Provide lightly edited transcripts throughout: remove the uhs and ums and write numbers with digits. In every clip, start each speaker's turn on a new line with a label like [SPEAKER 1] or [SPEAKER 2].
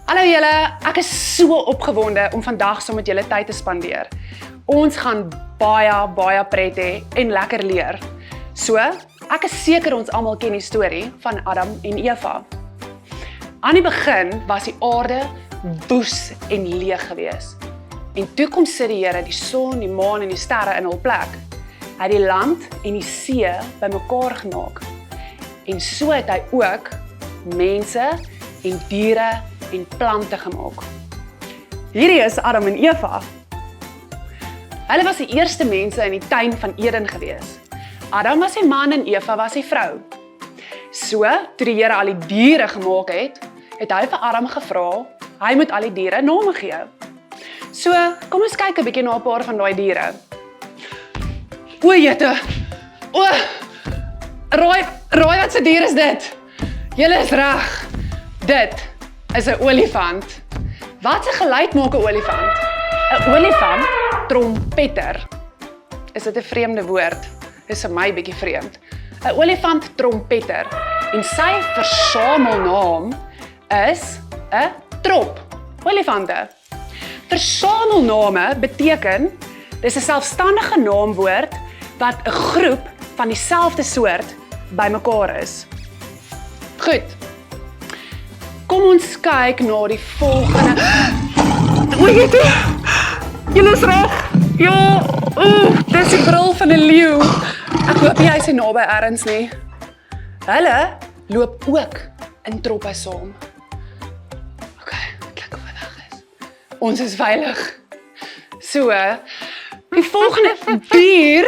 [SPEAKER 1] Hallo julle, ek is so opgewonde om vandag saam met julle tyd te spandeer. Ons gaan baie pret hê en lekker leer. So, ek is seker ons almal ken die storie van Adam en Eva. Aan die begin was die aarde woes en leeg gewees. En toe kom sit die Here die son, die maan en die sterre in hul plek. Hy het die land en die see bymekaar gemaak. En so het hy ook mense en diere en plante gemaak. Hierdie is Adam en Eva. Hulle was die eerste mense in die tuin van Eden gewees. Adam was die man en Eva was die vrou. So, toe die Here al die diere gemaak het hy vir Adam gevra, hy moet al die diere name gee. So, kom ons kyk 'n bietjie na 'n paar van daai diere. O, jette! O! Raai wat se dier is dit? Julle is reg. Dit is 'n olifant. Wat 'n geluid maak 'n olifant? 'n Olifant trompeter. Is dit 'n vreemde woord? Dis vir my bietjie vreemd. 'n Olifant trompeter en sy versamelnaam is 'n trop. Olifante. Versamelname beteken dis 'n selfstandige naamwoord wat 'n groep van dieselfde soort bymekaar is. Goed. Kom ons kyk na die volgende. O, julle is reg. Ja, dis die brul van 'n leeu. Ek hoop jy is naby ergens nie. Hulle loop ook in troppe saam. Kyk of hy weg is. Ons is veilig. So, die volgende dier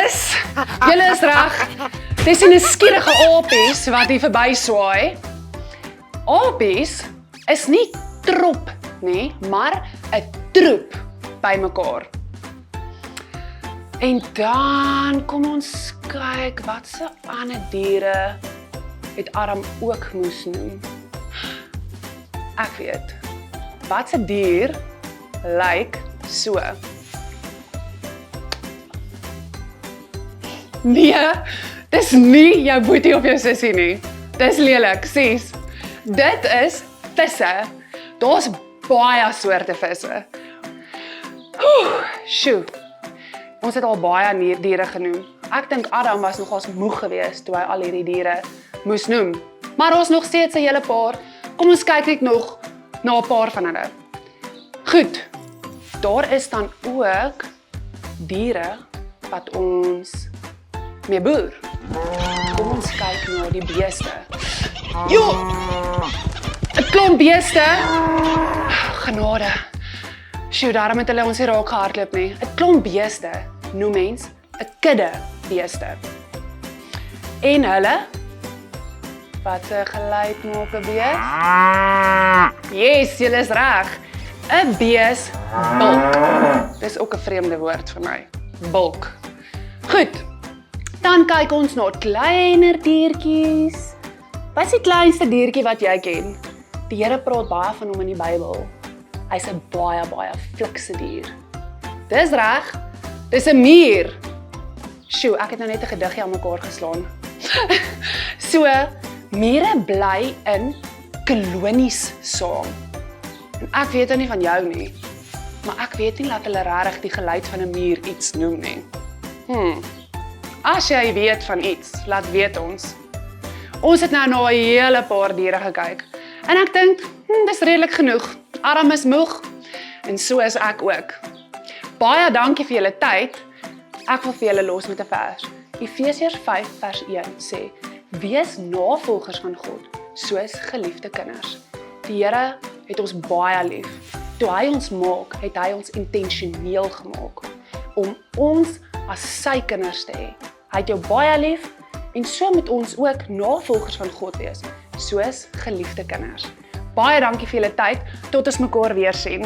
[SPEAKER 1] is, julle is reg, dis 'n skierige apies wat hier verby swaai. Apies is nie trop nie, maar 'n troep bymekaar. En dan kom ons kyk wat se ander diere het Adam ook moes noem. Ek weet. Wat se dier lyk so? Nee, dis nie jou boetie of jou sussie nie. Dis lelik, sies. Dit is visse. Daar's baie soorte visse. Sjoe. Ons het al baie diere genoem. Ek dink Adam was nogals moeg geweest toe hy al hierdie diere moes noem. Maar ons nog steeds 'n hele paar. Kom ons kyk net nog na 'n paar van hulle. Goed. Daar is dan ook diere wat ons mee boer. Kom ons kyk na die beeste. Jo! 'n klomp beeste. Genade. Sjoe, daarom het hulle ons nie raak gehardloop nie. 'n klomp beeste noem mens 'n kudde beeste. En hulle, wat 'n geluid maak 'n bees? Yes, julle is reg. 'n bees bulk. Dis ook 'n vreemde woord vir my. Bulk. Goed. Dan kyk ons na kleiner diertjies. Wat is die kleinste diertjie wat jy ken? Die Here praat baie van hom in die Bybel. Hy's 'n baie flikse dier. Dis reg. Dis 'n muur. Sjoe, ek het nou net 'n gediggie aan mekaar geslaan. So, mure bly in kolonies saam. En ek weet nie van jou nie, maar ek weet nie dat hulle regtig die geluid van 'n muur iets noem nie. As jy weet van iets, laat weet ons. Ons het nou na 'n hele paar diere gekyk. En ek dink, dis redelik genoeg. Adam is moeg en so is ek ook. Baie dankie vir julle tyd. Ek wil vir julle los met 'n vers. Efesiërs 5 vers 1 sê: Wees navolgers van God, soos geliefde kinders. Die Here het ons baie lief. Toe hy ons maak, het hy ons intentioneel gemaak om ons as sy kinders te hê. Hy het jou baie lief en so moet ons ook navolgers van God wees, soos geliefde kinders. Baie dankie vir julle tyd, tot ons mekaar weer sien.